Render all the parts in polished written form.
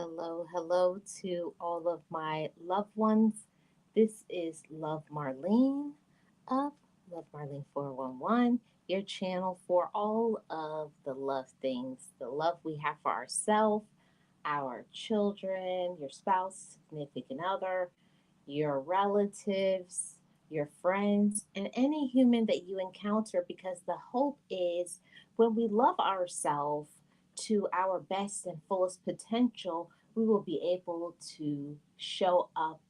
Hello, hello to all of my loved ones. This is Love Marlene of Love Marlene 411, your channel for all of the love things, the love we have for ourselves, our children, your spouse, significant other, your relatives, your friends, and any human that you encounter because the hope is when we love ourselves to our best and fullest potential, we will be able to show up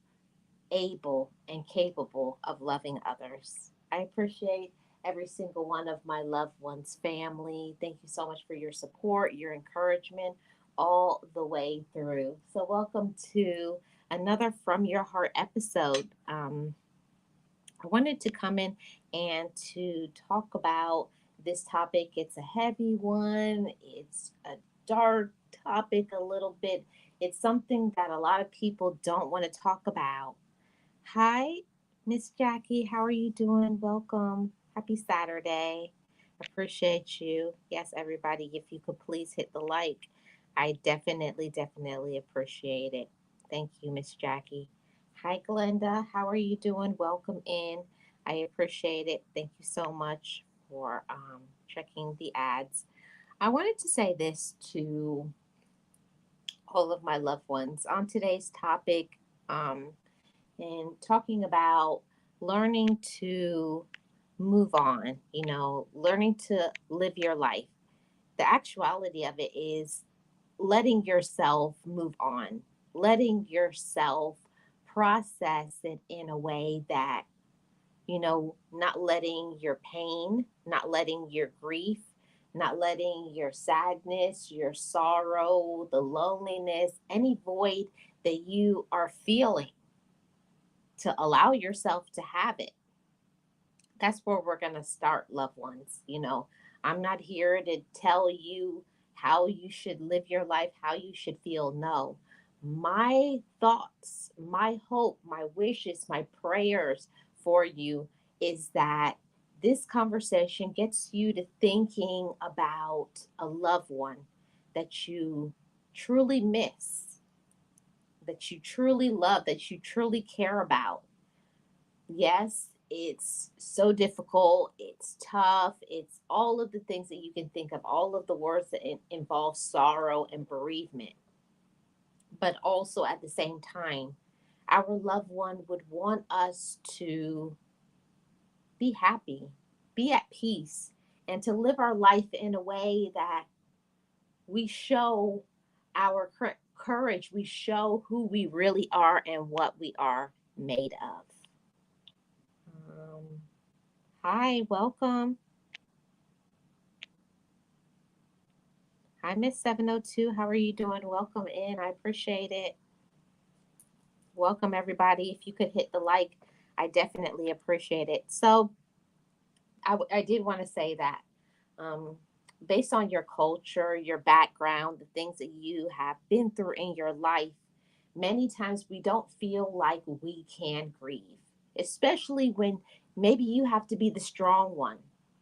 able and capable of loving others. I appreciate every single one of my loved ones' family. Thank you so much for your support, your encouragement all the way through. So, welcome to another From Your Heart episode. I wanted to come in and to talk about this topic. It's a heavy one, it's a dark topic, a little bit. It's something that a lot of people don't want to talk about. Hi, Miss Jackie. How are you doing? Welcome. Happy Saturday. Appreciate you. Yes, everybody, if you could please hit the like. I definitely appreciate it. Thank you, Miss Jackie. Hi, Glenda. How are you doing? Welcome in. I appreciate it. Thank you so much for checking the ads. I wanted to say this to all of my loved ones on today's topic. And talking about learning to move on, learning to live your life. The actuality of it is letting yourself move on, letting yourself process it in a way that, not letting your pain, not letting your grief, not letting your sadness, your sorrow, the loneliness, any void that you are feeling to allow yourself to have it. That's where we're going to start, loved ones. I'm not here to tell you how you should live your life, how you should feel. No. My thoughts, my hope, my wishes, my prayers for you is that this conversation gets you to thinking about a loved one that you truly miss, that you truly love, that you truly care about. Yes, it's so difficult, it's tough, it's all of the things that you can think of, all of the words that involve sorrow and bereavement. But also at the same time, our loved one would want us to be happy, be at peace, and to live our life in a way that we show our courage, we show who we really are and what we are made of. Um, Hi, welcome. Hi, Miss 702. How are you doing? Welcome in. I appreciate it. Welcome, everybody. If you could hit the like, I definitely appreciate it. So, I did want to say that um, based on your culture, your background, the things that you have been through in your life, many times we don't feel like we can grieve, especially when maybe you have to be the strong one.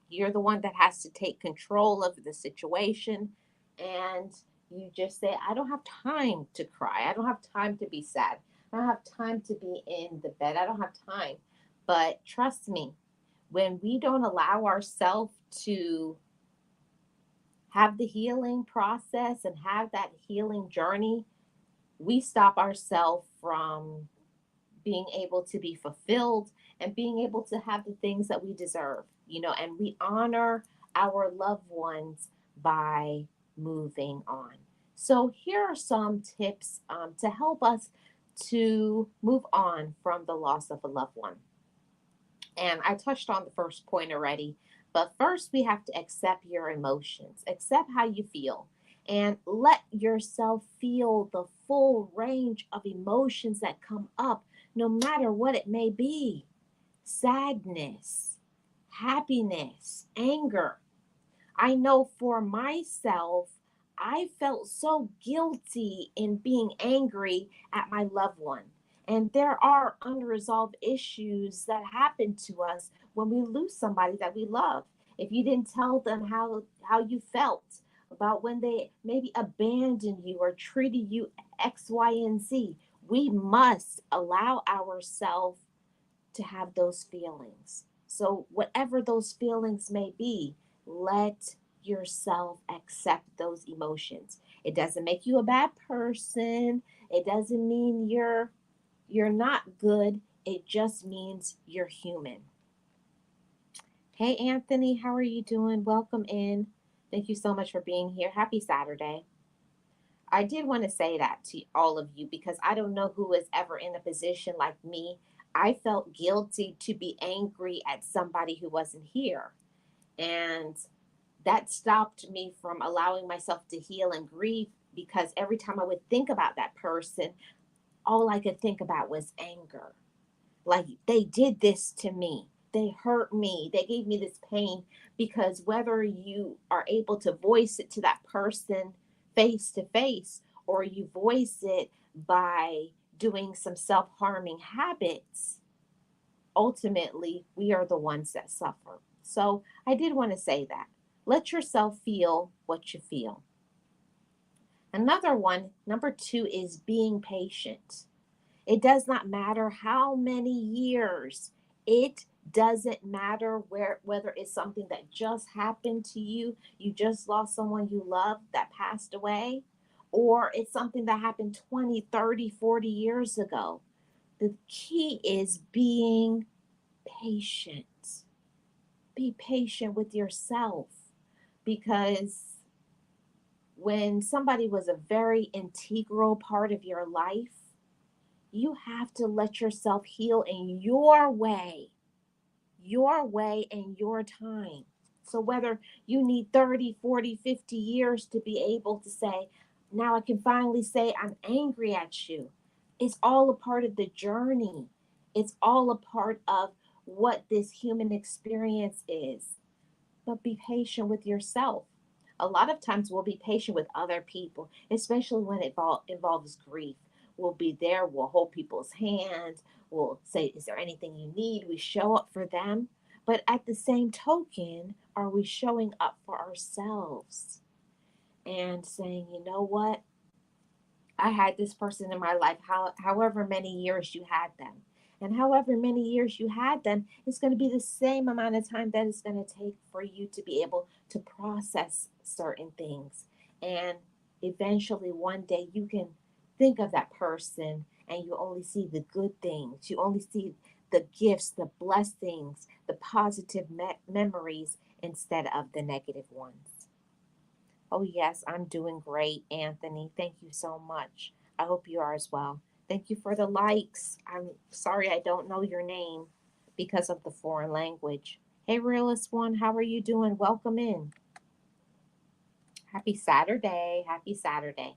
You're the one that has to take control of the situation. And you just say, I don't have time to cry. I don't have time to be sad. I don't have time to be in the bed. I don't have time. But trust me, when we don't allow ourselves to have the healing process and have that healing journey, we stop ourselves from being able to be fulfilled and being able to have the things that we deserve, and we honor our loved ones by moving on. So, here are some tips to help us to move on from the loss of a loved one. And I touched on the first point already, but first we have to accept your emotions, accept how you feel, and let yourself feel the full range of emotions that come up, no matter what it may be: sadness, happiness, anger. I know for myself, I felt so guilty in being angry at my loved one. And there are unresolved issues that happen to us when we lose somebody that we love. If you didn't tell them how you felt, about when they maybe abandoned you or treated you X, Y, and Z. We must allow ourselves to have those feelings. So, whatever those feelings may be, let yourself accept those emotions. It doesn't make you a bad person. It doesn't mean you're not good. It just means you're human. Hey Anthony, how are you doing? Welcome in. Thank you so much for being here. Happy Saturday. I did want to say that to all of you because I don't know who is ever in a position like me. I felt guilty to be angry at somebody who wasn't here. And that stopped me from allowing myself to heal and grieve because every time I would think about that person, all I could think about was anger. Like they did this to me. They hurt me. They gave me this pain because whether you are able to voice it to that person face to face or you voice it by doing some self harming habits, ultimately we are the ones that suffer. So I did want to say that. Let yourself feel what you feel. Another one, number two, is being patient. It does not matter how many years. It doesn't matter whether it's something that just happened to you, you just lost someone you loved that passed away, or it's something that happened 20, 30, 40 years ago. The key is being patient. Be patient with yourself because when somebody was a very integral part of your life, you have to let yourself heal in your way and your time. So whether you need 30, 40, 50 years to be able to say, now I can finally say I'm angry at you. It's all a part of the journey. It's all a part of what this human experience is. But be patient with yourself. A lot of times we'll be patient with other people, especially when it involves grief. We'll be there, we'll hold people's hands, we'll say, is there anything you need? We show up for them. But at the same token, are we showing up for ourselves and saying, you know what? I had this person in my life, however many years you had them. And however many years you had them, it's going to be the same amount of time that it's going to take for you to be able to process certain things. And eventually, one day, you can think of that person and you only see the good things. You only see the gifts, the blessings, the positive memories instead of the negative ones. Oh, yes, I'm doing great, Anthony. Thank you so much. I hope you are as well. Thank you for the likes. I'm sorry I don't know your name because of the foreign language. Hey, Realist One, how are you doing? Welcome in. Happy Saturday. Happy Saturday.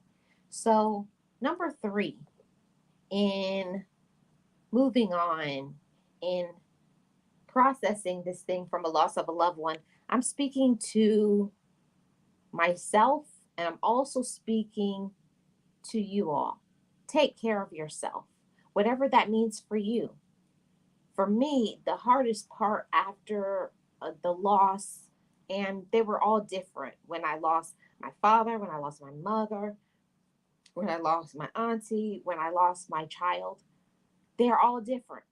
So, number three, in moving on, in processing this thing from a loss of a loved one, I'm speaking to myself and I'm also speaking to you all. Take care of yourself, whatever that means for you. For me, the hardest part after the loss, and they were all different when I lost my father, when I lost my mother, when I lost my auntie, when I lost my child, they're all different.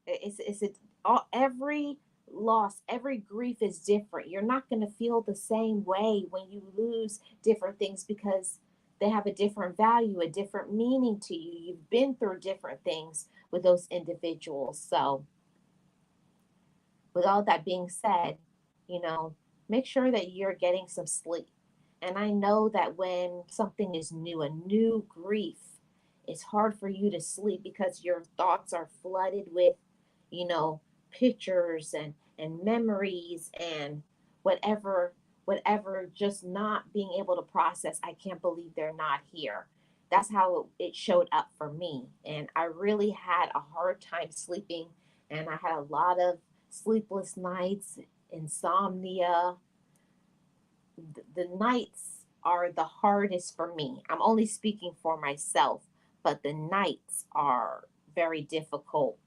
It's all every loss, every grief is different. You're not going to feel the same way when you lose different things because they have a different value, a different meaning to you. You've been through different things with those individuals. So, with all that being said, you know, make sure that you're getting some sleep. And I know that when something is new, a new grief, it's hard for you to sleep because your thoughts are flooded with, you know, pictures and memories and whatever whatever just not being able to process. I can't believe they're not here. That's how it showed up for me. And I really had a hard time sleeping and I had a lot of sleepless nights, insomnia. The nights are the hardest for me. I'm only speaking for myself, but the nights are very difficult.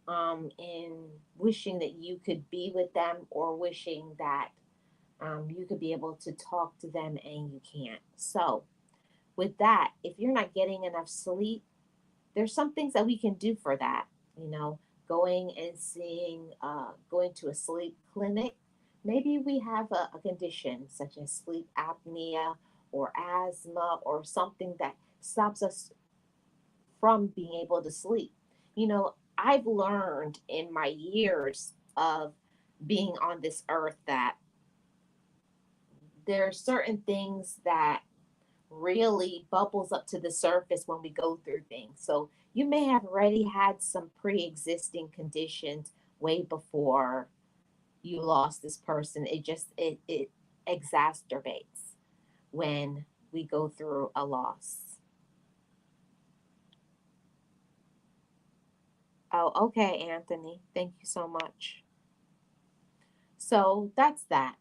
In wishing that you could be with them or wishing that You could be able to talk to them and you can't. So, with that, if you're not getting enough sleep, there's some things that we can do for that. You know, going and going to a sleep clinic. Maybe we have a condition such as sleep apnea or asthma or something that stops us from being able to sleep. You know, I've learned in my years of being on this earth that there are certain things that really bubbles up to the surface when we go through things. So you may have already had some pre-existing conditions way before you lost this person. It exacerbates when we go through a loss. Oh, okay, Anthony. Thank you so much. So that's that,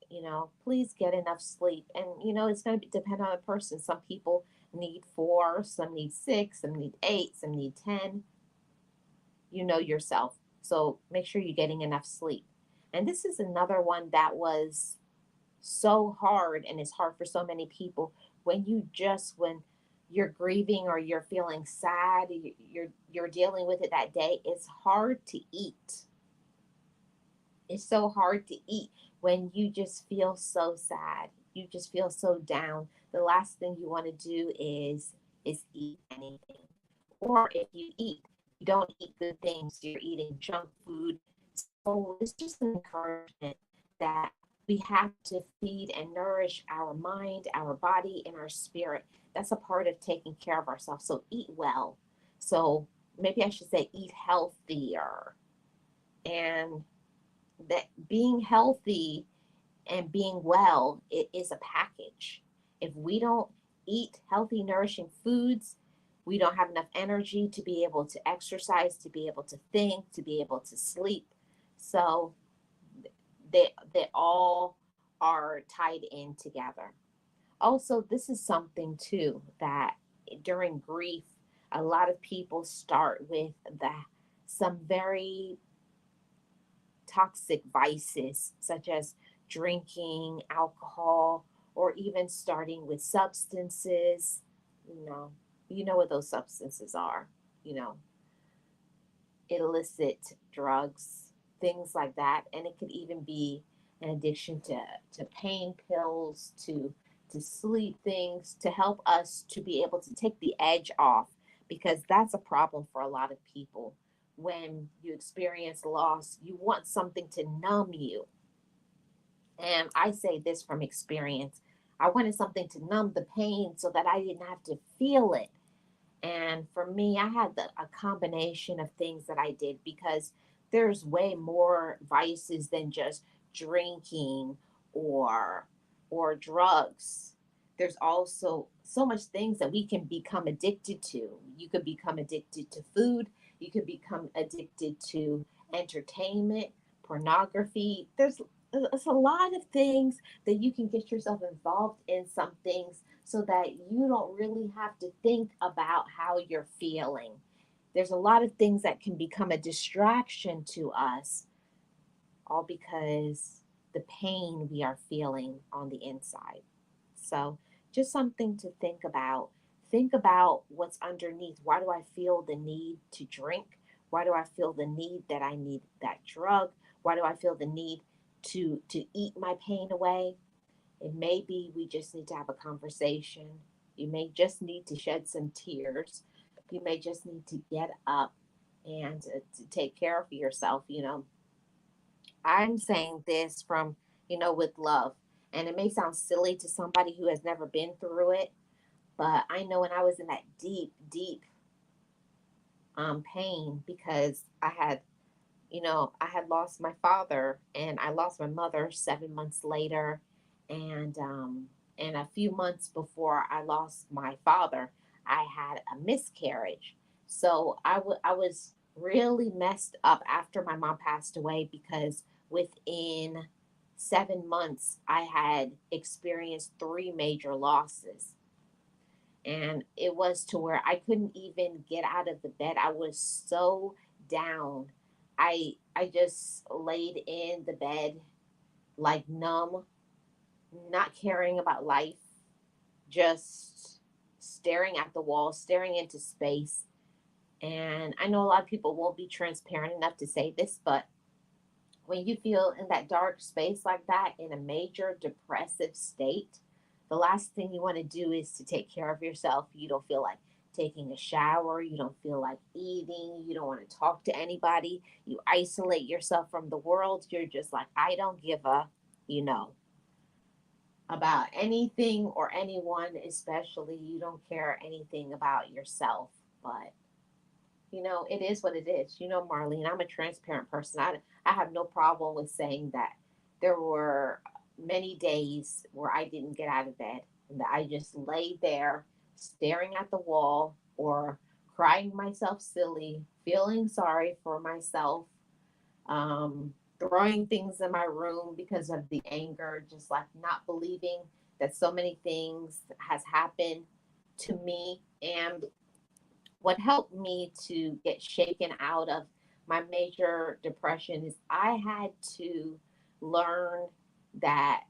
please get enough sleep. And, it's going to depend on the person. Some people need 4, some need 6, some need 8, some need 10. You know yourself. So make sure you're getting enough sleep. And this is another one that was so hard and it's hard for so many people when you're grieving or you're feeling sad, you're dealing with it that day. It's hard to eat. It's so hard to eat when you just feel so sad. You just feel so down. The last thing you want to do is eat anything. Or if you eat, you don't eat good things. You're eating junk food. So it's just an encouragement that we have to feed and nourish our mind, our body, and our spirit. That's a part of taking care of ourselves. So eat well. So maybe I should say eat healthier. And that being healthy and being well, it is a package. If we don't eat healthy, nourishing foods, we don't have enough energy to be able to exercise, to be able to think, to be able to sleep. So they all are tied in together. Also, this is something too that during grief, a lot of people start with the some very toxic vices such as drinking, alcohol, or even starting with substances. You know, you know what those substances are, you know, illicit drugs, things like that. And it could even be an addiction to pain pills, to sleep things, to help us to be able to take the edge off, because that's a problem for a lot of people. When you experience loss, you want something to numb you. And I say this from experience. I wanted something to numb the pain so that I didn't have to feel it. And for me, I had a combination of things that I did, because there's way more vices than just drinking or or drugs. There's also so much things that we can become addicted to. You could become addicted to food, you could become addicted to entertainment, pornography. There's a lot of things that you can get yourself involved in, some things, so that you don't really have to think about how you're feeling. There's a lot of things that can become a distraction to us, all because the pain we are feeling on the inside. So, just something to think about. Think about what's underneath. Why do I feel the need to drink? Why do I feel the need that I need that drug? Why do I feel the need to eat my pain away? It may be we just need to have a conversation. You may just need to shed some tears. You may just need to get up and to take care of yourself. I'm saying this from, with love. And it may sound silly to somebody who has never been through it, but I know when I was in that deep, deep pain, because I had lost my father and I lost my mother 7 months later. And a few months before I lost my father, I had a miscarriage. So I was really messed up after my mom passed away, because within 7 months, I had experienced 3 major losses. And it was to where I couldn't even get out of the bed. I was so down. I just laid in the bed like numb. not caring about life, just staring at the wall, staring into space. And I know a lot of people won't be transparent enough to say this, but when you feel in that dark space like that, in a major depressive state, the last thing you want to do is to take care of yourself. You don't feel like taking a shower. You don't feel like eating. You don't want to talk to anybody. You isolate yourself from the world. You're just like, I don't give a, you know, about anything or anyone, especially you don't care anything about yourself. But it is what it is. Marlene, I'm a transparent person. I have no problem with saying that there were many days where I didn't get out of bed and that I just lay there staring at the wall or crying myself silly, feeling sorry for myself, throwing things in my room because of the anger, just like not believing that so many things has happened to me. And what helped me to get shaken out of my major depression is I had to learn that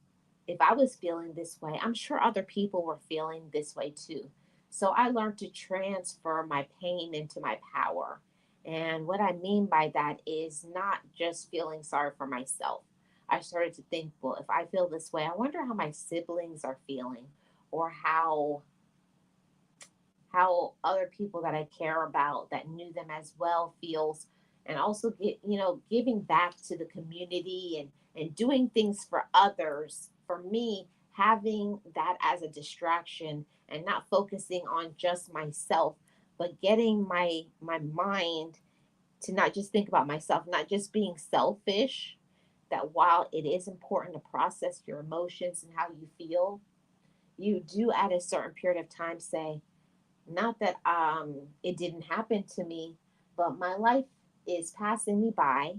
if I was feeling this way, I'm sure other people were feeling this way too. So I learned to transfer my pain into my power. And what I mean by that is not just feeling sorry for myself. I started to think, well, if I feel this way, I wonder how my siblings are feeling or how other people that I care about that knew them as well feels, and also giving back to the community and doing things for others. For me, having that as a distraction and not focusing on just myself, but getting my mind to not just think about myself, not just being selfish. That while it is important to process your emotions and how you feel, you do at a certain period of time say, not that it didn't happen to me, but my life is passing me by,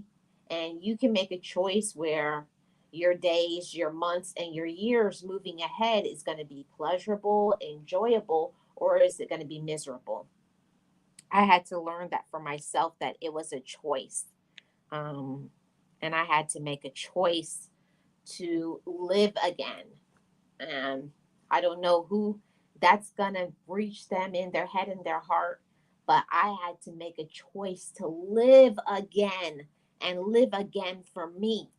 and you can make a choice where your days, your months, and your years moving ahead is going to be pleasurable, enjoyable, or is it going to be miserable? I had to learn that for myself, that it was a choice. Um, and I had to make a choice to live again. And I don't know who that's going to reach them in their head and their heart, but I had to make a choice to live again and live again for me,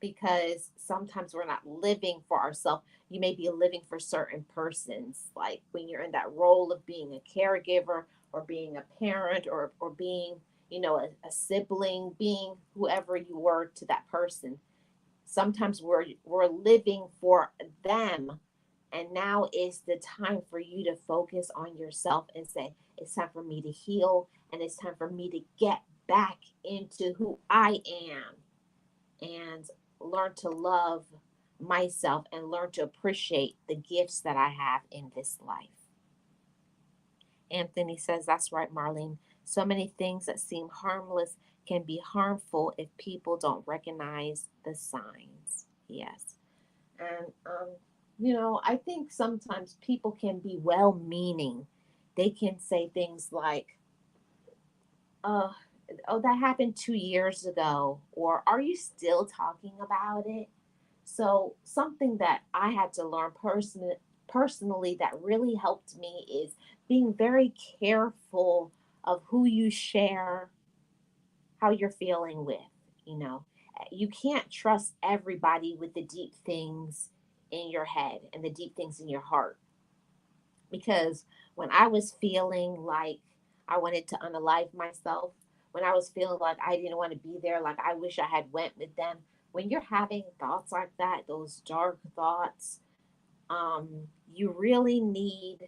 because sometimes we're not living for ourselves. You may be living for certain persons, like when you're in that role of being a caregiver or being a parent or being, a sibling, being whoever you were to that person. Sometimes we're living for them, and now is the time for you to focus on yourself and say, it's time for me to heal, and it's time for me to get back into who I am and learn to love myself and learn to appreciate the gifts that I have in this life. Anthony says, that's right, Marlene. So many things that seem harmless can be harmful if people don't recognize the signs. Yes. And, I think sometimes people can be well meaning. They can say things like, uh, oh, that happened 2 years ago, or are you still talking about it? So, something that I had to learn personally that really helped me is being very careful of who you share how you're feeling with. You know, you can't trust everybody with the deep things in your head and the deep things in your heart. Because when I was feeling like I wanted to unalive myself, when I was feeling like I didn't want to be there, like I wish I had went with them, when you're having thoughts like that, those dark thoughts, you really need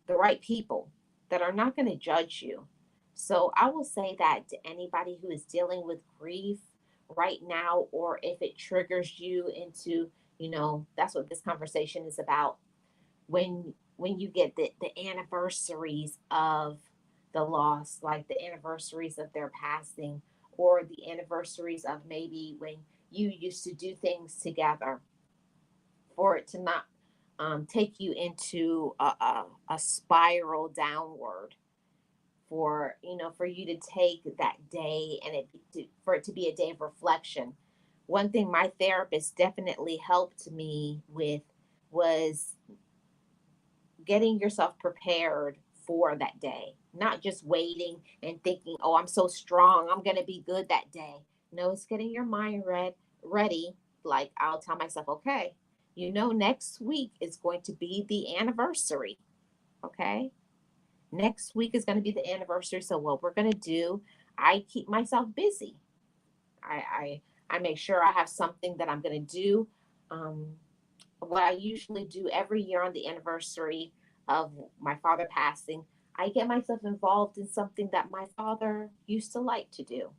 the right people that are not going to judge you. So I will say that to anybody who is dealing with grief right now, or if it triggers you into, that's what this conversation is about. When you get the anniversaries of the loss, like the anniversaries of their passing, or the anniversaries of maybe when you used to do things together, for it to not take you into a spiral downward, for you to take that day and for it to be a day of reflection, one thing my therapist definitely helped me with was getting yourself prepared for that day, not just waiting and thinking, oh, I'm so strong, I'm going to be good that day. No, it's getting your mind ready. Like, I'll tell myself, okay, next week is going to be the anniversary. Okay. Next week is going to be the anniversary. So, what we're going to do, I keep myself busy. I make sure I have something that I'm going to do. Um, what I usually do every year on the anniversary of my father passing, I get myself involved in something that my father used to like to do.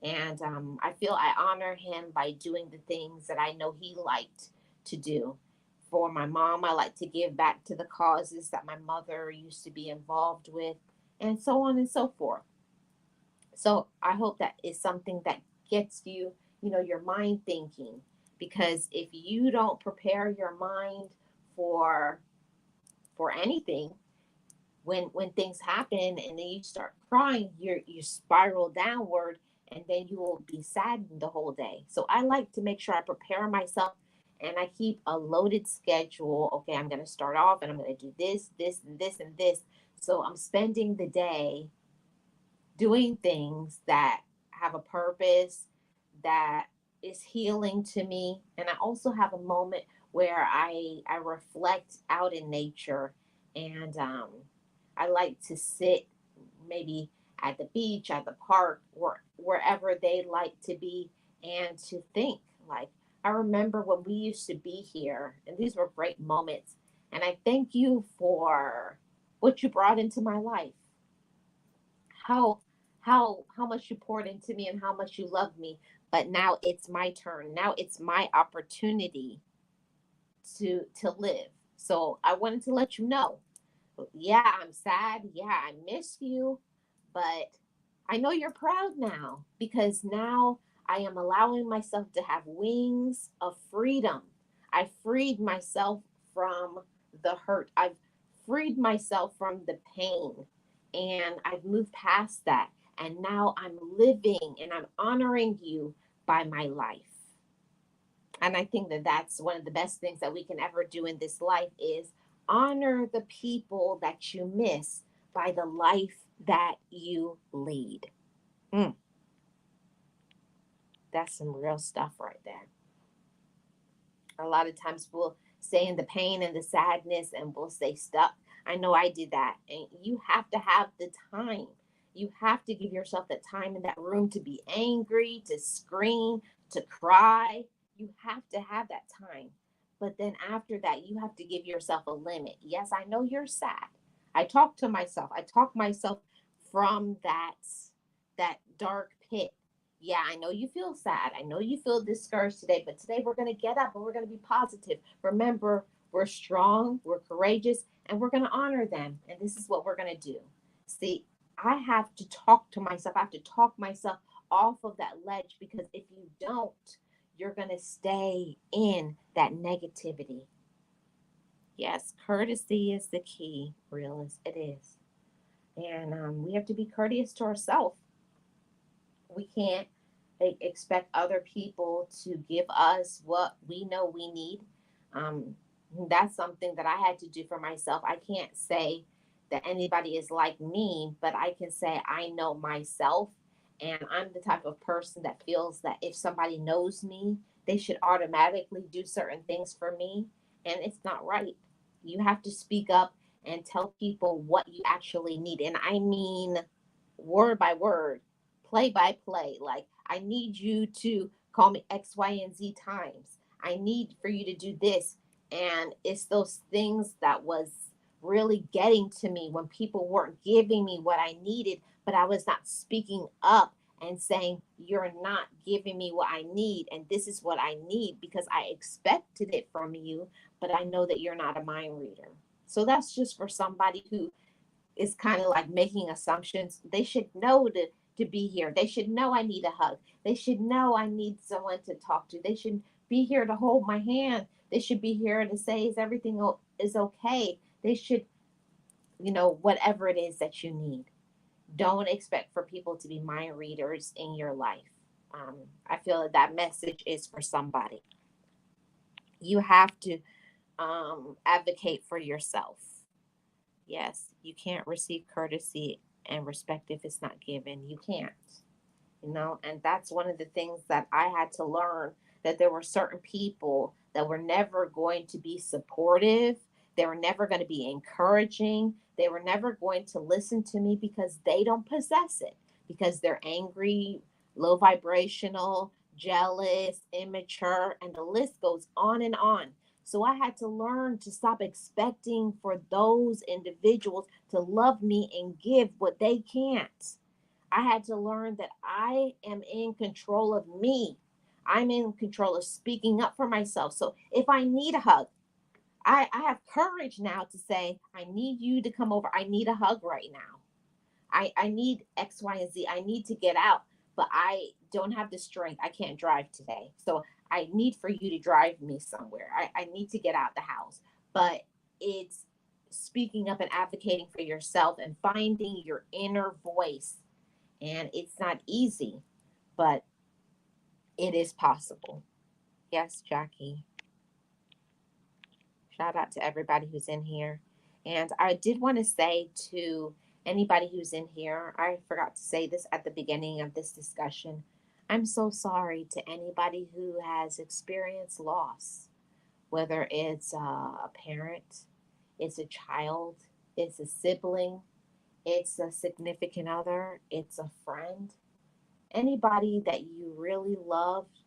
And I feel I honor him by doing the things that I know he liked to do. For my mom, I like to give back to the causes that my mother used to be involved with, and so on and so forth. So I hope that is something that gets you, your mind thinking. Because if you don't prepare your mind for anything, when things happen and then you start crying, you spiral downward, and then you will be saddened the whole day. So I like to make sure I prepare myself, and I keep a loaded schedule. Okay, I'm going to start off and I'm going to do this, this, and this, and this. So I'm spending the day doing things that have a purpose, that is healing to me. And I also have a moment where I reflect out in nature, and I like to sit maybe at the beach, at the park, or wherever they like to be, and to think. Like, I remember when we used to be here, and these were great moments. And I thank you for what you brought into my life, how how much you poured into me and how much you loved me. But now it's my turn. Now it's my opportunity to live. So I wanted to let you know, yeah, I'm sad, yeah, I miss you, but I know you're proud now, because now I am allowing myself to have wings of freedom. I freed myself from the hurt. I've freed myself from the pain, and I've moved past that. And now I'm living and I'm honoring you by my life. And I think that that's one of the best things that we can ever do in this life is honor the people that you miss by the life that you lead. Mm, that's some real stuff right there. A lot of times we'll stay in the pain and the sadness and we'll stay stuck. I know I did that. And you have to have the time. You have to give yourself that time in that room to be angry, to scream, to cry. You have to have that time. But then after that, you have to give yourself a limit. Yes, I know you're sad. I talk to myself. I talk myself from that dark pit. Yeah, I know you feel sad. I know you feel discouraged today, but today we're going to get up and we're going to be positive. Remember, we're strong, we're courageous, and we're going to honor them. And this is what we're going to do. See, I have to talk to myself. I have to talk myself off of that ledge, because if you don't, you're going to stay in that negativity. Yes, courtesy is the key, real as it is. And we have to be courteous to ourselves. We can't expect other people to give us what we know we need. Um, that's something that I had to do for myself. I can't say that anybody is like me, but I can say I know myself. And I'm the type of person that feels that if somebody knows me, they should automatically do certain things for me. And it's not right. You have to speak up and tell people what you actually need. And I mean, word by word, play by play. Like, I need you to call me X, Y, and Z times. I need for you to do this. And it's those things that was really getting to me when people weren't giving me what I needed, but I was not speaking up and saying, you're not giving me what I need. And this is what I need because I expected it from you, but I know that you're not a mind reader. So that's just for somebody who is kind of like making assumptions. They should know to be here. They should know I need a hug. They should know I need someone to talk to. They should be here to hold my hand. They should be here to say, is everything is okay? They should, whatever it is that you need. Don't expect for people to be mind readers in your life. I feel that that message is for somebody. You have to advocate for yourself. Yes, you can't receive courtesy and respect if it's not given. You can't. And that's one of the things that I had to learn, that there were certain people that were never going to be supportive. They were never going to be encouraging. They were never going to listen to me because they don't possess it, because they're angry, low vibrational, jealous, immature, and the list goes on and on. So I had to learn to stop expecting for those individuals to love me and give what they can't. I had to learn that I am in control of me. I'm in control of speaking up for myself. So if I need a hug, I have courage now to say, I need you to come over. I need a hug right now. I need X, Y, and Z. I need to get out, but I don't have the strength. I can't drive today. So I need for you to drive me somewhere. I need to get out the house. But it's speaking up and advocating for yourself and finding your inner voice, and it's not easy, but it is possible. Yes, Jackie. Shout out to everybody who's in here. And I did want to say to anybody who's in here, I forgot to say this at the beginning of this discussion. I'm so sorry to anybody who has experienced loss, whether it's a parent, it's a child, it's a sibling, it's a significant other, it's a friend, anybody that you really loved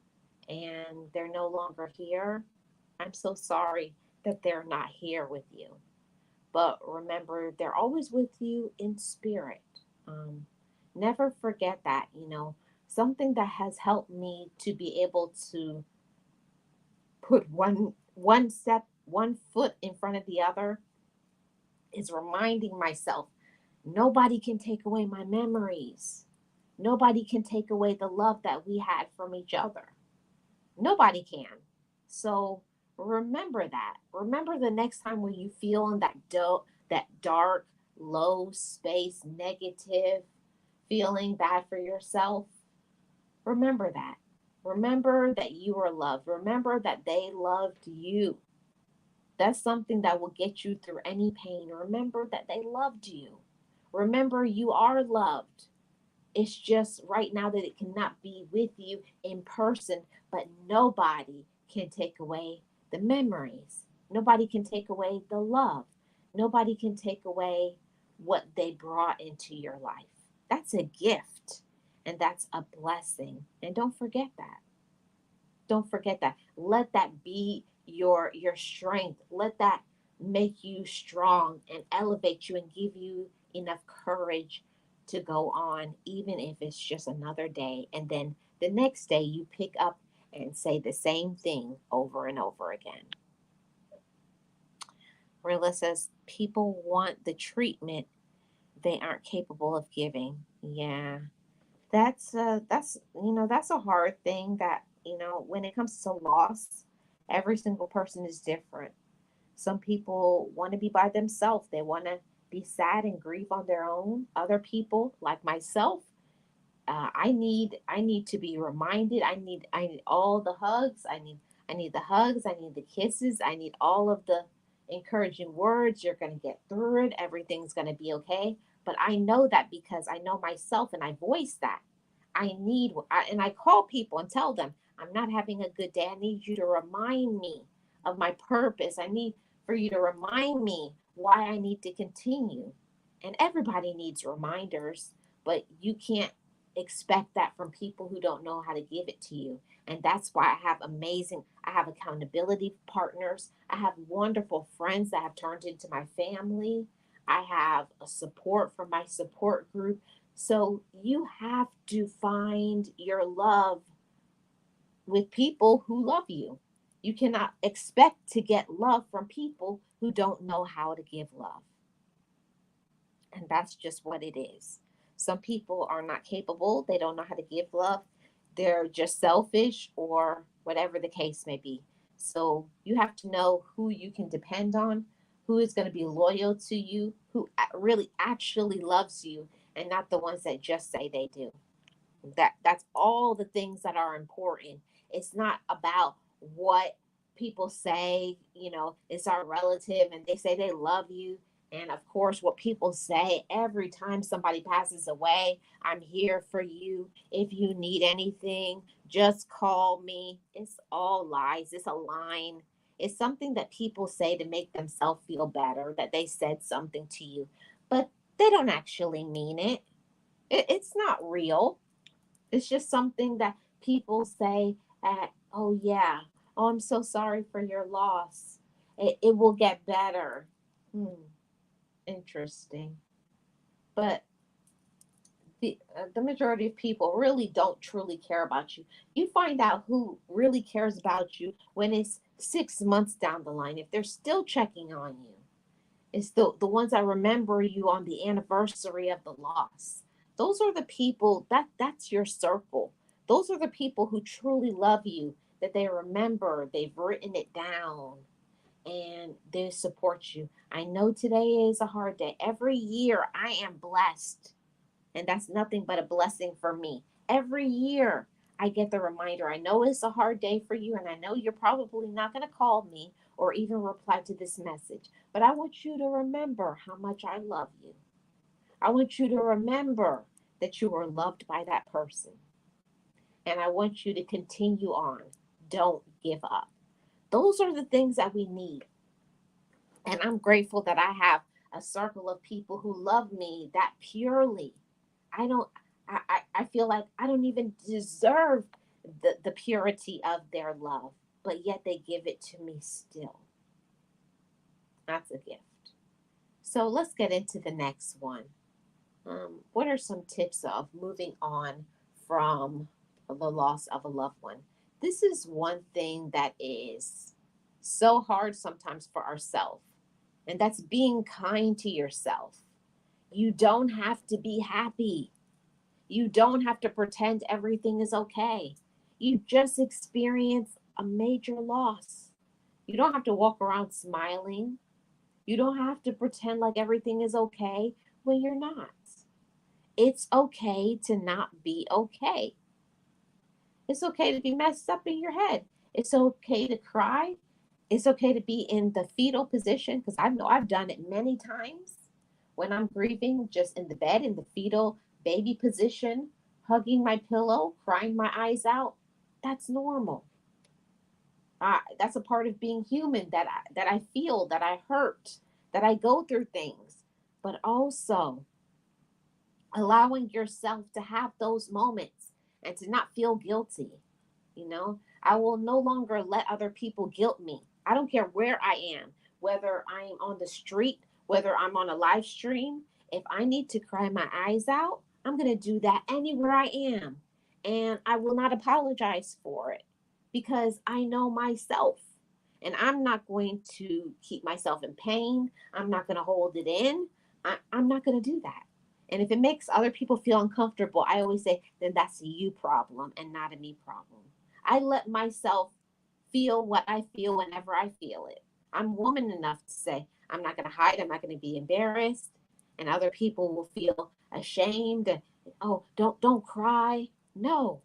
and they're no longer here. I'm so sorry that they're not here with you. But remember, they're always with you in spirit. Um, Never forget that, something that has helped me to be able to put one step, one foot in front of the other is reminding myself nobody can take away my memories. Nobody can take away the love that we had from each other. Nobody can. So remember that. Remember the next time when you feel in that dark, low space, negative, feeling bad for yourself. Remember that. Remember that you are loved. Remember that they loved you. That's something that will get you through any pain. Remember that they loved you. Remember you are loved. It's just right now that it cannot be with you in person, but nobody can take away the memories. Nobody can take away the love. Nobody can take away what they brought into your life. That's a gift and that's a blessing. And don't forget that. Don't forget that. Let that be your strength. Let that make you strong and elevate you and give you enough courage to go on, even if it's just another day. And then the next day you pick up and say the same thing over and over again. Rilla says people want the treatment they aren't capable of giving. Yeah, that's a hard thing, that when it comes to loss, every single person is different. Some people want to be by themselves. They want to be sad and grieve on their own. Other people, like myself, I need to be reminded. I need all the hugs. I need the hugs. I need the kisses. I need all of the encouraging words. You're going to get through it. Everything's going to be okay. But I know that because I know myself and I voice that. And I call people and tell them, I'm not having a good day. I need you to remind me of my purpose. I need for you to remind me why I need to continue. And everybody needs reminders, but you can't expect that from people who don't know how to give it to you. And that's why I have accountability partners. I have wonderful friends that have turned into my family. I have a support from my support group. So you have to find your love with people who love you. You cannot expect to get love from people who don't know how to give love. And that's just what it is. Some people are not capable, they don't know how to give love, they're just selfish, or whatever the case may be. So you have to know who you can depend on, who is going to be loyal to you, who really actually loves you, and not the ones that just say they do. That's all the things that are important. It's not about what people say. It's our relative and they say they love you. And of course, what people say every time somebody passes away, I'm here for you. If you need anything, just call me. It's all lies. It's a line. It's something that people say to make themselves feel better, that they said something to you, but they don't actually mean it. It's not real. It's just something that people say at, oh, yeah, oh, I'm so sorry for your loss. It will get better. Hmm, interesting. But the majority of people really don't truly care about you. You find out who really cares about you when it's 6 months down the line, if they're still checking on you. It's the ones that remember you on the anniversary of the loss. Those are the people that's your circle. Those are the people who truly love you, that they remember, they've written it down, and they support you. I know today is a hard day. Every year I am blessed, and that's nothing but a blessing for me. Every year I get the reminder. I know it's a hard day for you, and I know you're probably not going to call me or even reply to this message, but I want you to remember how much I love you. I want you to remember that you were loved by that person, and I want you to continue on. Don't give up. Those are the things that we need. And I'm grateful that I have a circle of people who love me that purely. I don't I feel like I don't even deserve the purity of their love, but yet they give it to me still. That's a gift. So let's get into the next one. What are some tips of moving on from the loss of a loved one? This is one thing that is so hard sometimes for ourselves, and that's being kind to yourself. You don't have to be happy. You don't have to pretend everything is okay. You just experience a major loss. You don't have to walk around smiling. You don't have to pretend like everything is okay when you're not. It's okay to not be okay. It's okay to be messed up in your head. It's okay to cry. It's okay to be in the fetal position, because I know I've done it many times when I'm grieving, just in the bed, in the fetal baby position, hugging my pillow, crying my eyes out. That's normal. That's a part of being human, that I feel, that I hurt, that I go through things. But also allowing yourself to have those moments and to not feel guilty. I will no longer let other people guilt me. I don't care where I am, whether I'm on the street, whether I'm on a live stream. If I need to cry my eyes out, I'm going to do that anywhere I am. And I will not apologize for it, because I know myself. And I'm not going to keep myself in pain. I'm not going to hold it in. I'm not going to do that. And if it makes other people feel uncomfortable, I always say, then that's a you problem and not a me problem. I let myself feel what I feel whenever I feel it. I'm woman enough to say, I'm not going to hide. I'm not going to be embarrassed. And other people will feel ashamed. And, oh, don't cry. No,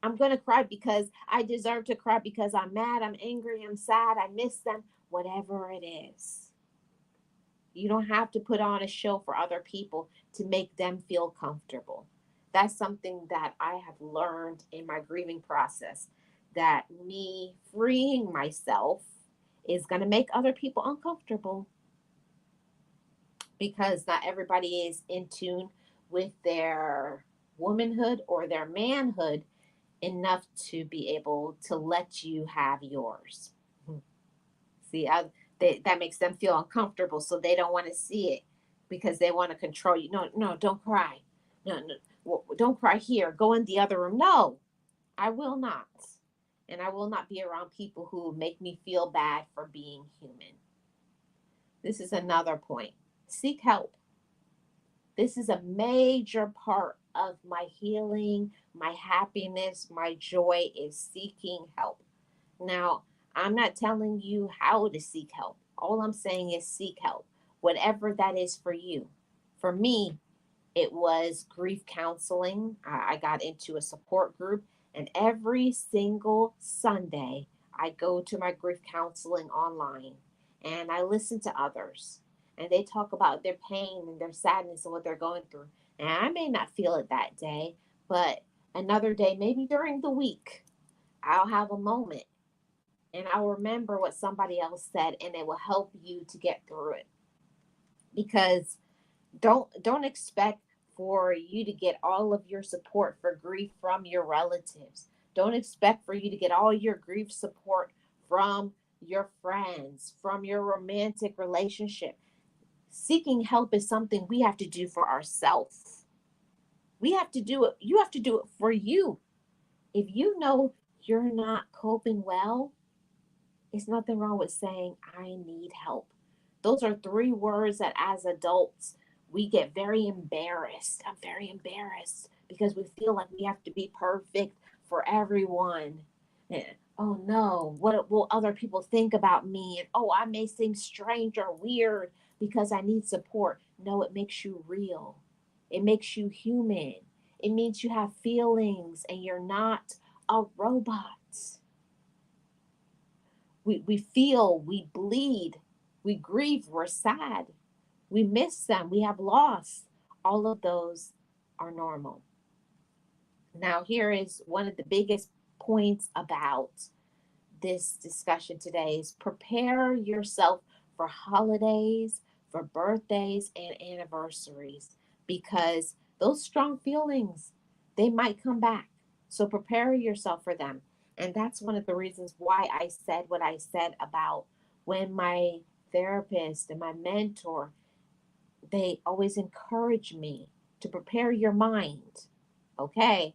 I'm going to cry because I deserve to cry, because I'm mad, I'm angry, I'm sad, I miss them, whatever it is. You don't have to put on a show for other people to make them feel comfortable. That's something that I have learned in my grieving process, that me freeing myself is going to make other people uncomfortable, because not everybody is in tune with their womanhood or their manhood enough to be able to let you have yours. See, that makes them feel uncomfortable, so they don't want to see it, because they want to control you. No, no, don't cry. No, no, don't cry here. Go in the other room. No, I will not. And I will not be around people who make me feel bad for being human. This is another point. Seek help. This is a major part of my healing, my happiness, my joy is seeking help. Now, I'm not telling you how to seek help. All I'm saying is seek help, whatever that is for you. For me, It was grief counseling. I got into a support group, and every single Sunday, I go to my grief counseling online and I listen to others. And they talk about their pain and their sadness and what they're going through. And I may not feel it that day, but another day, maybe during the week, I'll have a moment and I'll remember what somebody else said, and it will help you to get through it. Because don't expect for you to get all of your support for grief from your relatives. Don't expect for you to get all your grief support from your friends, from your romantic relationship. Seeking help is something we have to do for ourselves. We have to do it. You have to do it for you. If you know you're not coping well, it's nothing wrong with saying, I need help. Those are three words that as adults, we get very embarrassed. I'm very embarrassed because we feel like we have to be perfect for everyone. And, oh no, what will other people think about me? And oh, I may seem strange or weird because I need support. No, it makes you real, it makes you human. It means you have feelings and you're not a robot. We feel, we bleed, we grieve, we're sad, we miss them, we have loss. All of those are normal. Now, here is one of the biggest points about this discussion today is prepare yourself for holidays, for birthdays and anniversaries, because those strong feelings, they might come back. So prepare yourself for them. And that's one of the reasons why I said what I said about when my therapist and my mentor, they always encourage me to prepare your mind. Okay.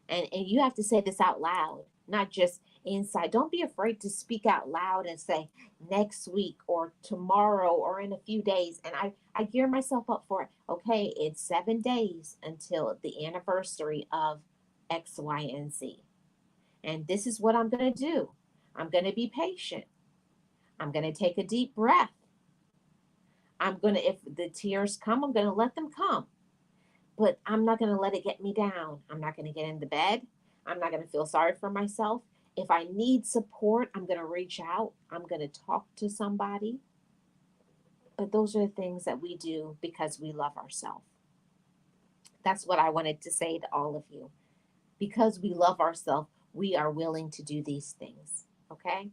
And you have to say this out loud, not just inside. Don't be afraid to speak out loud and say next week or tomorrow or in a few days. And I gear myself up for it. Okay, it's 7 days until the anniversary of X, Y, and Z. And this is what I'm going to do. I'm going to be patient. I'm going to take a deep breath. I'm going to, if the tears come, I'm going to let them come. But I'm not going to let it get me down. I'm not going to get into bed. I'm not going to feel sorry for myself. If I need support, I'm going to reach out. I'm going to talk to somebody. But those are the things that we do because we love ourselves. That's what I wanted to say to all of you. Because we love ourselves, we are willing to do these things. Okay?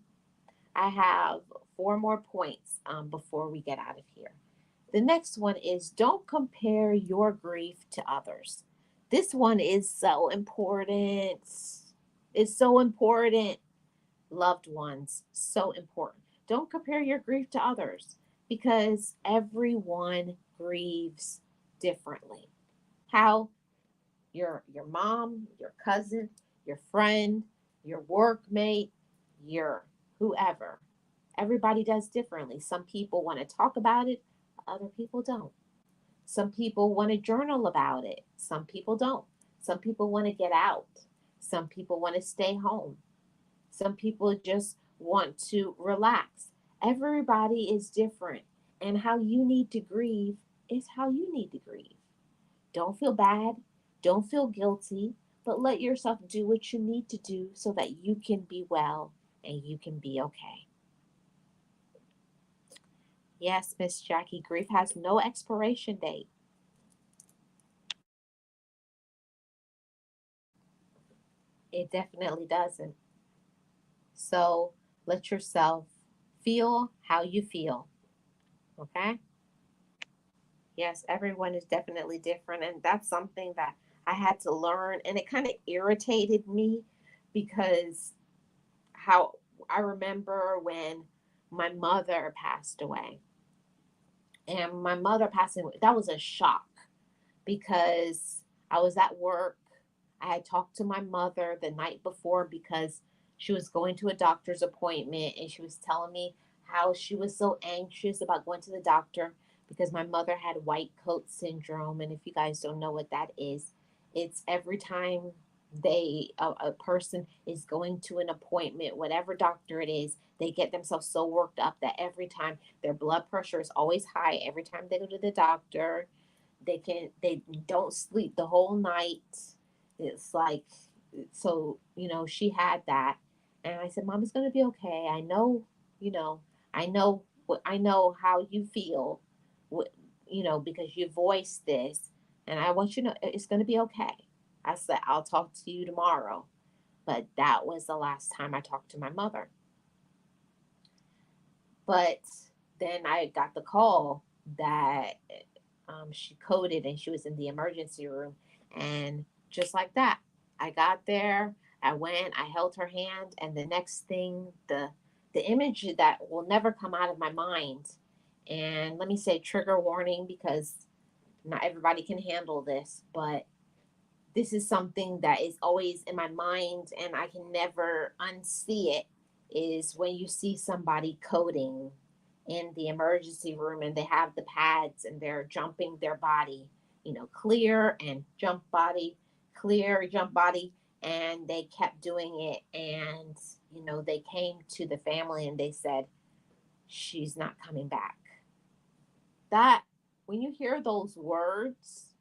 I have four more points before we get out of here. The next one is don't compare your grief to others. This one is so important. It's so important, loved ones. So important. Don't compare your grief to others because everyone grieves differently. How your mom, your cousin, your friend, your workmate, your whoever. Everybody does differently. Some people want to talk about it, other people don't. Some people want to journal about it, some people don't. Some people want to get out, some people want to stay home, some people just want to relax. Everybody is different, and how you need to grieve is how you need to grieve. Don't feel bad, don't feel guilty, but let yourself do what you need to do so that you can be well and you can be okay. Yes, Miss Jackie, grief has no expiration date. It definitely doesn't. So let yourself feel how you feel. Okay? Yes, everyone is definitely different. And that's something that I had to learn. And it kind of irritated me because how I remember when my mother passed away. And my mother passing away, that was a shock because I was at work. I had talked to my mother the night before because she was going to a doctor's appointment and she was telling me how she was so anxious about going to the doctor because my mother had white coat syndrome. And if you guys don't know what that is, it's every time a person is going to an appointment, whatever doctor it is, they get themselves so worked up that every time their blood pressure is always high every time they go to the doctor. they don't sleep the whole night. It's like, so, she had that. And I said, Mom, it's going to be okay. I know, you know, I know how you feel, because you voiced this. And I want you to know it's going to be okay. I said, I'll talk to you tomorrow. But that was the last time I talked to my mother. But then I got the call that she coded and she was in the emergency room. And just like that, I got there, I went, I held her hand, and the next thing, the image that will never come out of my mind. And let me say trigger warning, because not everybody can handle this, but this is something that is always in my mind and I can never unsee it, is when you see somebody coding in the emergency room and they have the pads and they're jumping their body, clear and jump body, clear, jump body. And they kept doing it. And, they came to the family and they said, she's not coming back. That, when you hear those words,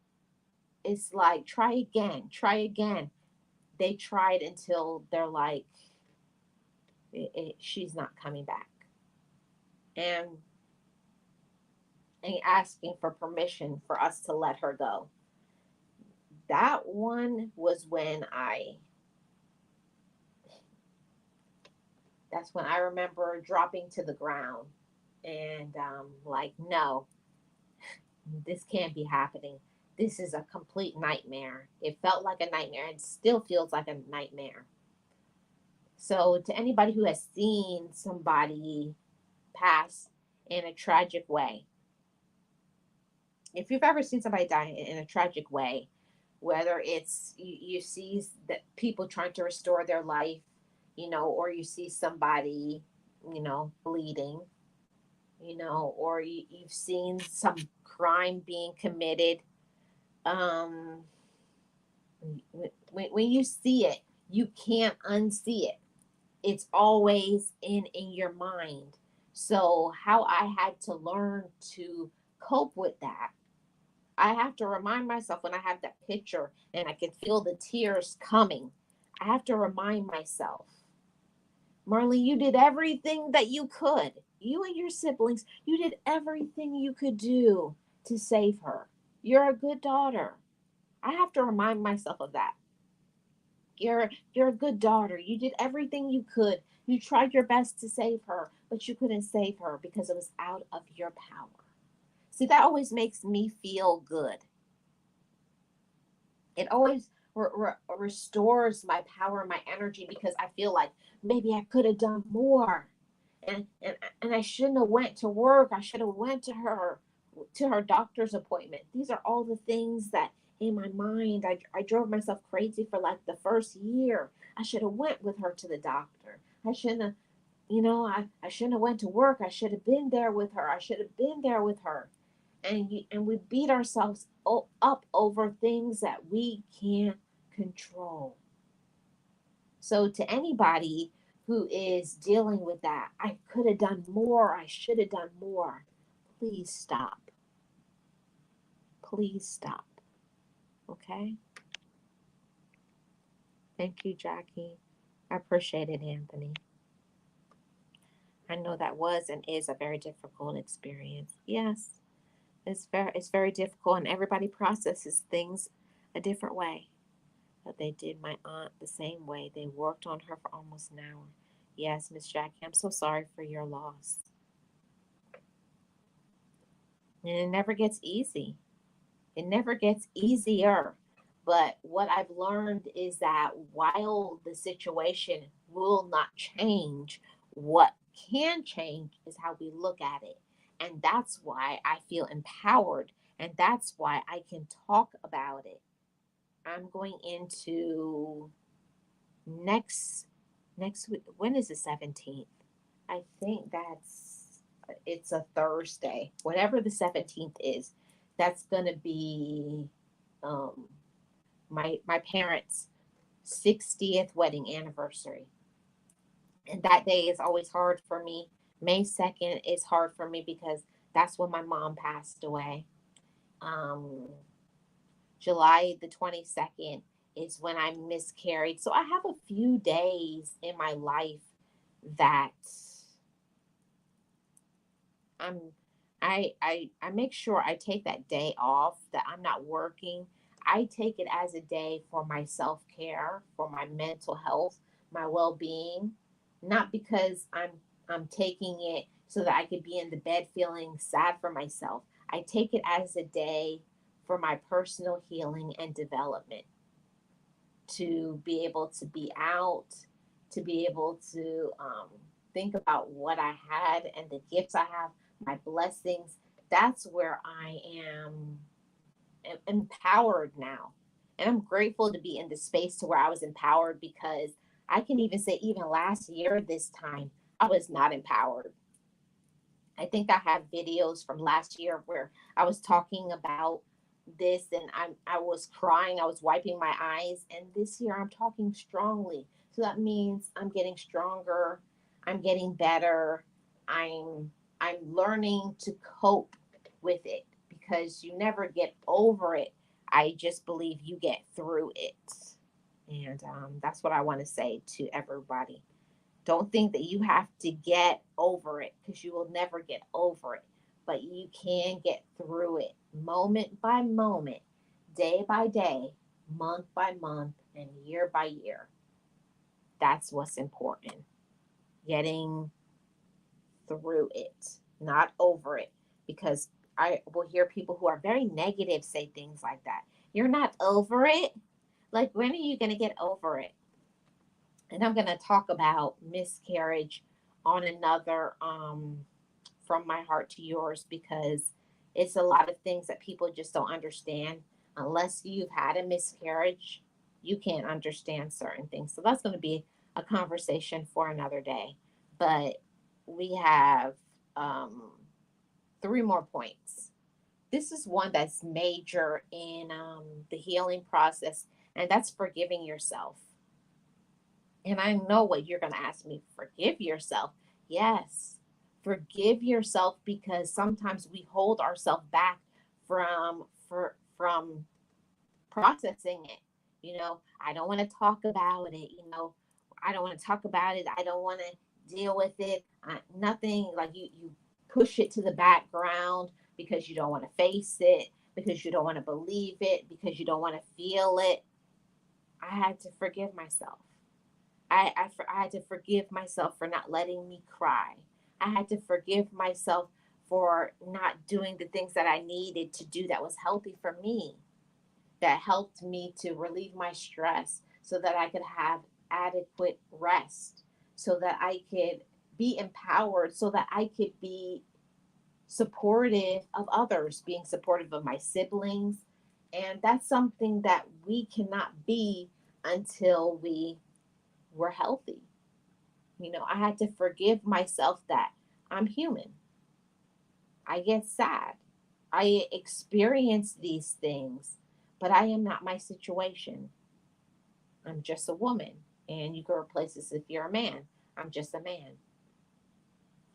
it's like, try again, try again. They tried until they're like, she's not coming back. And, and asking for permission for us to let her go. That one was that's when I remember dropping to the ground and like, no, this can't be happening. This is a complete nightmare. It felt like a nightmare and still feels like a nightmare. So, to anybody who has seen somebody pass in a tragic way, if you've ever seen somebody die in a tragic way, whether it's you see that people trying to restore their life, or you see somebody, bleeding, or you've seen some crime being committed, um, when you see it, you can't unsee it. It's always in your mind. So how I had to learn to cope with that, I have to remind myself when I have that picture and I can feel the tears coming. I have to remind myself, Marley, you did everything that you could. You and your siblings, you did everything you could do to save her. You're a good daughter. I have to remind myself of that. You're a good daughter. You did everything you could. You tried your best to save her, but you couldn't save her because it was out of your power. See, that always makes me feel good. It always restores my power, my energy, because I feel like maybe I could have done more, and I shouldn't have went to work. I should have went to her doctor's appointment. These are all the things that in my mind, I drove myself crazy for like the first year. I should have went with her to the doctor. I shouldn't have, I shouldn't have went to work. I should have been there with her. I should have been there with her. And we beat ourselves up over things that we can't control. So to anybody who is dealing with that, I could have done more. I should have done more. Please stop. Please stop. Okay? Thank you, Jackie. I appreciate it, Anthony. I know that was and is a very difficult experience. Yes, it's very difficult, and everybody processes things a different way. But they did my aunt the same way. They worked on her for almost an hour. Yes, Miss Jackie, I'm so sorry for your loss. And it never gets easy. It never gets easier. But what I've learned is that while the situation will not change, what can change is how we look at it. And that's why I feel empowered. And that's why I can talk about it. I'm going into next week. When is the 17th? I think it's a Thursday. Whatever the 17th is, that's going to be um, my parents' 60th wedding anniversary. And that day is always hard for me. May 2nd is hard for me because that's when my mom passed away. Um, July the 22nd is when I miscarried. So I have a few days in my life that I'm I make sure I take that day off, that I'm not working. I take it as a day for my self-care, for my mental health, my well-being, not because I'm taking it so that I could be in the bed feeling sad for myself. I take it as a day for my personal healing and development, to be able to be out, to be able to think about what I had and the gifts I have, my blessings. That's where I am empowered now. And I'm grateful to be in the space to where I was empowered, because I can even say, even last year, this time, I was not empowered. I think I have videos from last year where I was talking about this, and I was crying, I was wiping my eyes, and this year I'm talking strongly. So that means I'm getting stronger, I'm getting better, I'm I'm learning to cope with it, because you never get over it. I just believe you get through it. And that's what I want to say to everybody. Don't think that you have to get over it, because you will never get over it. But you can get through it moment by moment, day by day, month by month, and year by year. That's what's important. Getting through it, not over it. Because I will hear people who are very negative say things like that. You're not over it? Like, when are you going to get over it? And I'm going to talk about miscarriage on another from my heart to yours, because it's a lot of things that people just don't understand. Unless you've had a miscarriage, you can't understand certain things. So that's going to be a conversation for another day. But we have um, three more points. This is one that's major in the healing process, and that's forgiving yourself. And I know what you're going to ask me: forgive yourself. Yes, forgive yourself, because sometimes we hold ourselves back from processing it. I don't want to talk about it. I don't want to talk about it. I don't want to deal with it. Nothing, like, you push it to the background because you don't want to face it, because you don't want to believe it, because you don't want to feel it. I had to forgive myself. I had to forgive myself for not letting me cry. I had to forgive myself for not doing the things that I needed to do that was healthy for me, that helped me to relieve my stress, so that I could have adequate rest, so that I could be empowered, so that I could be supportive of others, being supportive of my siblings. And that's something that we cannot be until we were healthy. I had to forgive myself that I'm human. I get sad. I experience these things, but I am not my situation. I'm just a woman. And you can replace this if you're a man. I'm just a man.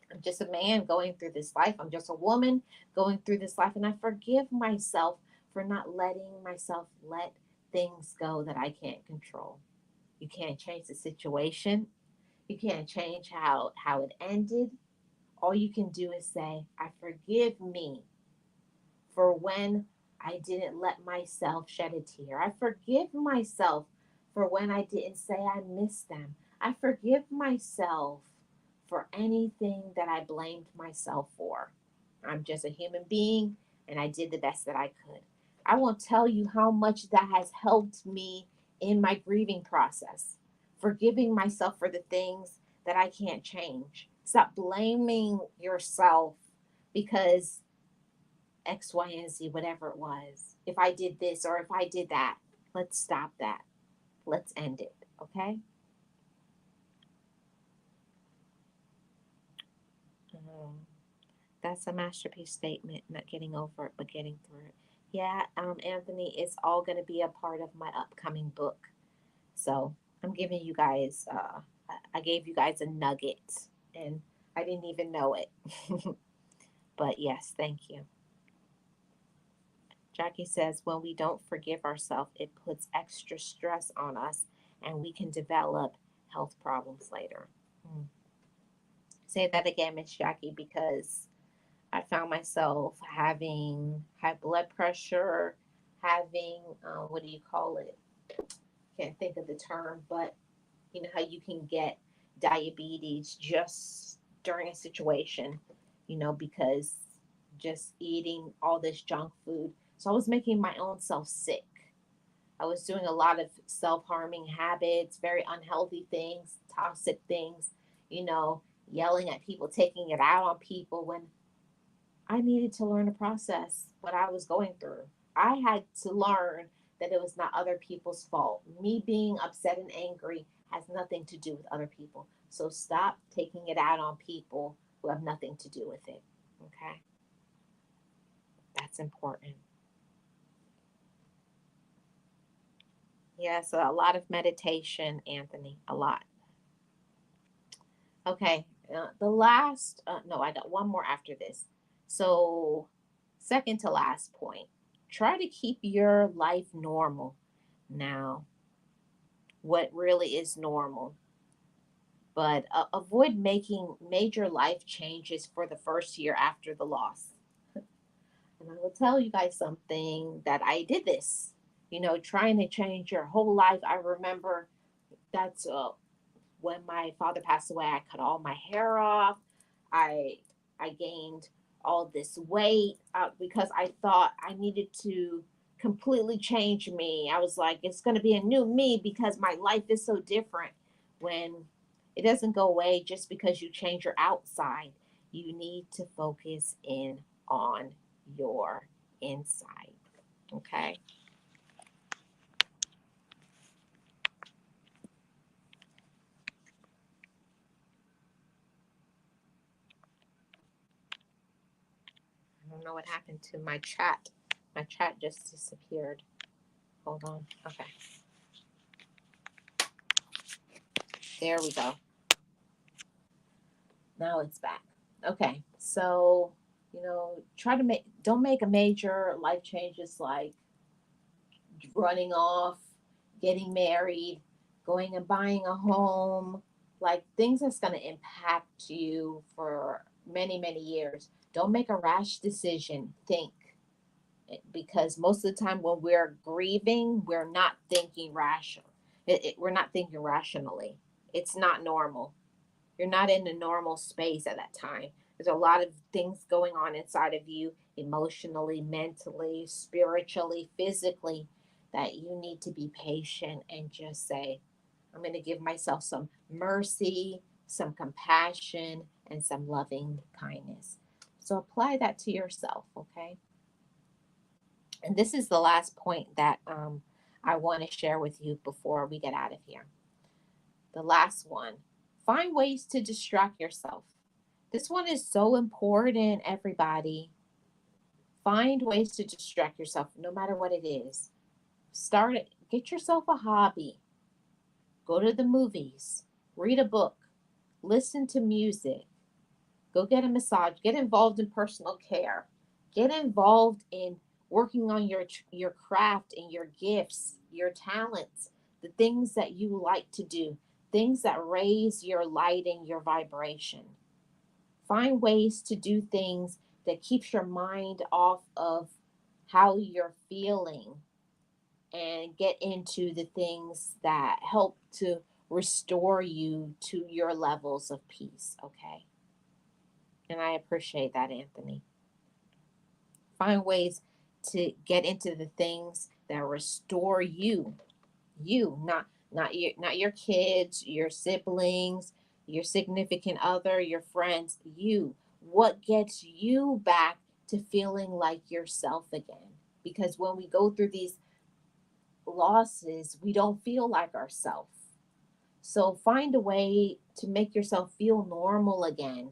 I'm just a man going through this life. I'm just a woman going through this life. And I forgive myself for not letting myself let things go that I can't control. You can't change the situation. You can't change how it ended. All you can do is say, I forgive me for when I didn't let myself shed a tear. I forgive myself for when I didn't say I miss them. I forgive myself for anything that I blamed myself for. I'm just a human being, and I did the best that I could. I won't tell you how much that has helped me in my grieving process. Forgiving myself for the things that I can't change. Stop blaming yourself because X, Y, and Z, whatever it was. If I did this or if I did that, let's stop that. Let's end it. Okay? Um, that's a masterpiece statement. Not getting over it, but getting through it. Yeah, Anthony, it's all going to be a part of my upcoming book. So I'm giving you guys, I gave you guys a nugget, and I didn't even know it. But yes, thank you. Jackie says, when we don't forgive ourselves, it puts extra stress on us and we can develop health problems later. Hmm. Say that again, Miss Jackie, because I found myself having high blood pressure, having, what do you call it? Can't think of the term, but you know how you can get diabetes just during a situation, because just eating all this junk food. So I was making my own self sick. I was doing a lot of self harming habits, very unhealthy things, toxic things, you know, yelling at people, taking it out on people when I needed to learn to process what I was going through. I had to learn that it was not other people's fault. Me being upset and angry has nothing to do with other people. So stop taking it out on people who have nothing to do with it. Okay? That's important. Yeah, so a lot of meditation, Anthony, a lot. Okay, the last, no, I got one more after this. So, second to last point, try to keep your life normal. Now, what really is normal? But avoid making major life changes for the first year after the loss. And I will tell you guys something that I did this. Trying to change your whole life. I remember that's when my father passed away. I cut all my hair off. I I gained all this weight because I thought I needed to completely change me. I was like, it's going to be a new me because my life is so different. When it doesn't go away just because you change your outside, you need to focus in on your inside. Okay. I don't know what happened to my chat. My chat just disappeared. Hold on. Okay. There we go. Now it's back. Okay. So, try to don't make a major life changes like running off, getting married, going and buying a home, like things that's going to impact you for many, many years. Don't make a rash decision. Think, because most of the time when we're grieving, we're not thinking rational. We're not thinking rationally. It's not normal. You're not in a normal space at that time. There's a lot of things going on inside of you emotionally, mentally, spiritually, physically that you need to be patient and just say, I'm going to give myself some mercy, some compassion, and some loving kindness. So apply that to yourself, okay? And this is the last point that I want to share with you before we get out of here. The last one, find ways to distract yourself. This one is so important, everybody. Find ways to distract yourself, no matter what it is. Start it. Get yourself a hobby. Go to the movies. Read a book. Listen to music. Go get a massage. Get involved in personal care. Get involved in working on your craft and your gifts, your talents, the things that you like to do, things that raise your light and your vibration. Find ways to do things that keeps your mind off of how you're feeling and get into the things that help to restore you to your levels of peace, okay? And I appreciate that, Anthony. Find ways to get into the things that restore you. You, not your kids, your siblings, your significant other, your friends, you. What gets you back to feeling like yourself again? Because when we go through these losses, we don't feel like ourselves. So find a way to make yourself feel normal again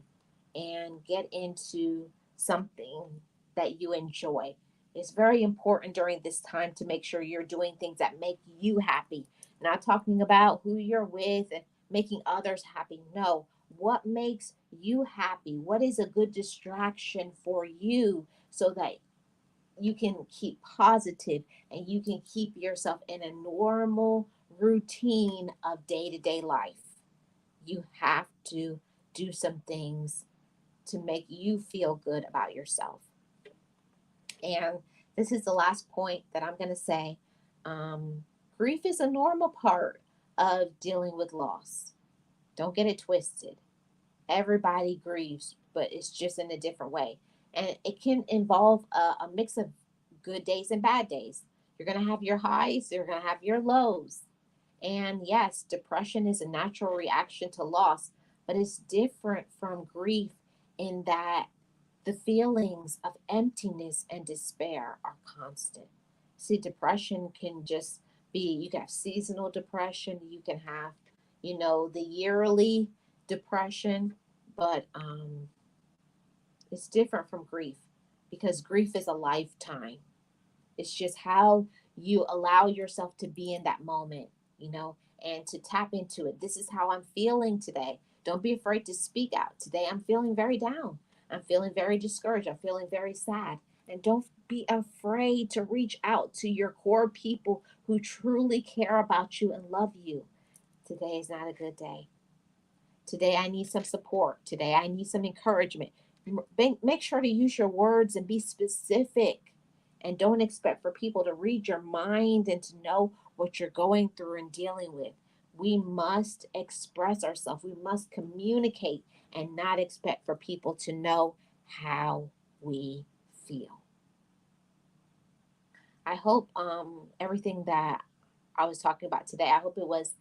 and get into something that you enjoy. It's very important during this time to make sure you're doing things that make you happy. Not talking about who you're with and making others happy. No, what makes you happy? What is a good distraction for you so that you can keep positive and you can keep yourself in a normal routine of day-to-day life. You have to do some things to make you feel good about yourself. And this is the last point that I'm going to say. Um, Grief is a normal part of dealing with loss. Don't get it twisted. Everybody grieves, but it's just in a different way. And it can involve a mix of good days and bad days. You're going to have your highs, you're going to have your lows. And yes, depression is a natural reaction to loss, but it's different from grief in that the feelings of emptiness and despair are constant. See, depression can just be, you can have seasonal depression, you can have, the yearly depression, but it's different from grief because grief is a lifetime. It's just how you allow yourself to be in that moment, and to tap into it. This is how I'm feeling today. Don't be afraid to speak out. Today I'm feeling very down. I'm feeling very discouraged. I'm feeling very sad. And don't be afraid to reach out to your core people who truly care about you and love you. Today is not a good day. Today, I need some support. Today, I need some encouragement. Make sure to use your words and be specific. And don't expect for people to read your mind and to know what you're going through and dealing with. We must express ourselves, we must communicate and not expect for people to know how we feel. I hope everything that I was talking about today, I hope it was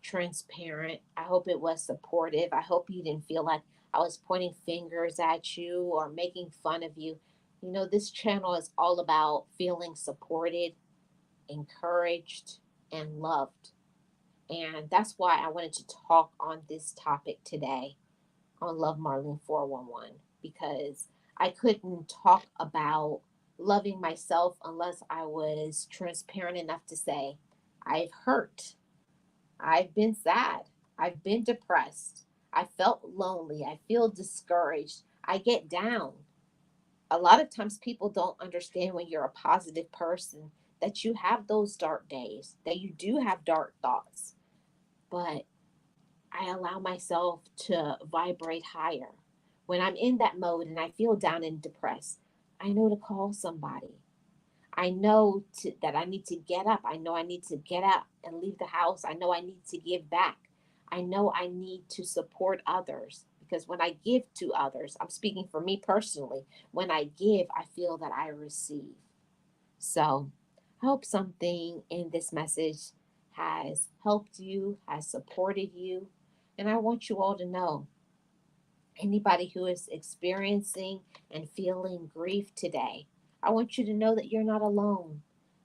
transparent. I hope it was supportive. I hope you didn't feel like I was pointing fingers at you or making fun of you. This channel is all about feeling supported, encouraged, and loved. And that's why I wanted to talk on this topic today on Love Marlene 411, because I couldn't talk about loving myself unless I was transparent enough to say, I've hurt. I've been sad. I've been depressed. I felt lonely. I feel discouraged. I get down. A lot of times people don't understand when you're a positive person that you have those dark days, that you do have dark thoughts. But I allow myself to vibrate higher. When I'm in that mode and I feel down and depressed, I know to call somebody. I know that I need to get up. I know I need to get up and leave the house. I know I need to give back. I know I need to support others because when I give to others, I'm speaking for me personally. When I give, I feel that I receive. So I hope something in this message has helped you, has supported you. And I want you all to know, anybody who is experiencing and feeling grief today, I want you to know that you're not alone.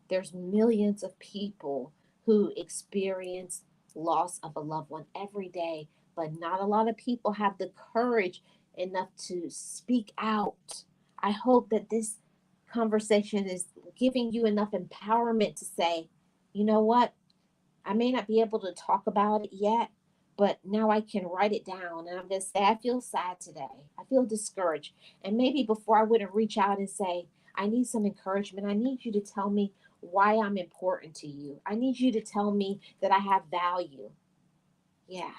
There's millions of people who experience loss of a loved one every day, but not a lot of people have the courage enough to speak out. I hope that this conversation is giving you enough empowerment to say, you know what? I may not be able to talk about it yet, but now I can write it down and I'm going to say, I feel sad today. I feel discouraged. And maybe before I wouldn't reach out and say, I need some encouragement. I need you to tell me why I'm important to you. I need you to tell me that I have value. Yeah.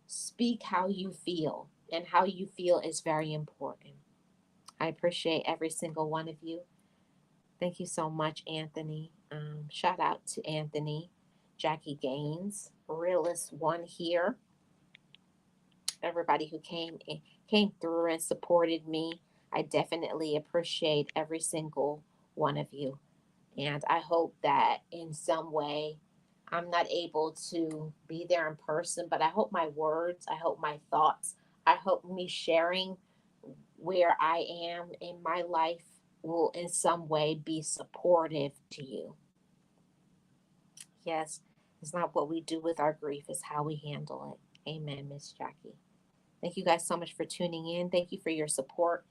Speak how you feel, and how you feel is very important. I appreciate every single one of you. Thank you so much, Anthony. Shout out to Anthony, Jackie Gaines, realist one here. Everybody who came through and supported me. I definitely appreciate every single one of you, and I hope that in some way I'm not able to be there in person, but I hope my words, I hope my thoughts, I hope me sharing where I am in my life will in some way be supportive to you. Yes, it's not what we do with our grief, it's how we handle it. Amen, Miss Jackie. Thank you guys so much for tuning in. Thank you for your support.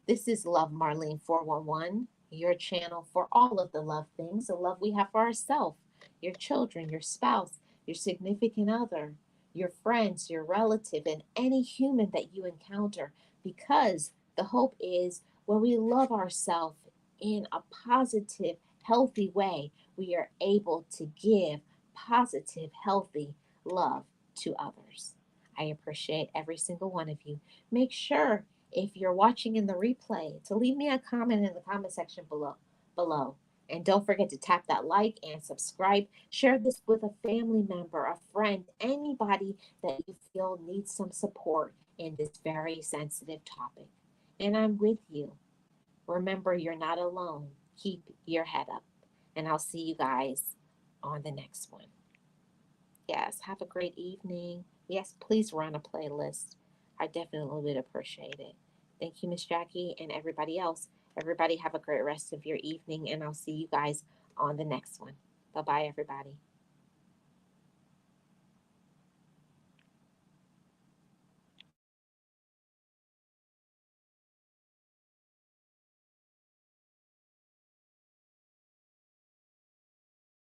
This is Love Marlene 411, your channel for all of the love things, the love we have for ourselves, your children, your spouse, your significant other, your friends, your relative, and any human that you encounter. Because the hope is When we love ourselves in a positive, healthy way, we are able to give positive, healthy love to others. I appreciate every single one of you. Make sure if you're watching in the replay to leave me a comment in the comment section below. And don't forget to tap that like and subscribe. Share this with a family member, a friend, anybody that you feel needs some support in this very sensitive topic. And I'm with you. Remember, you're not alone. Keep your head up. And I'll see you guys on the next one. Yes, have a great evening. Yes, please run a playlist. I definitely would appreciate it. Thank you, Miss Jackie, and everybody else. Everybody have a great rest of your evening, and I'll see you guys on the next one. Bye bye, everybody.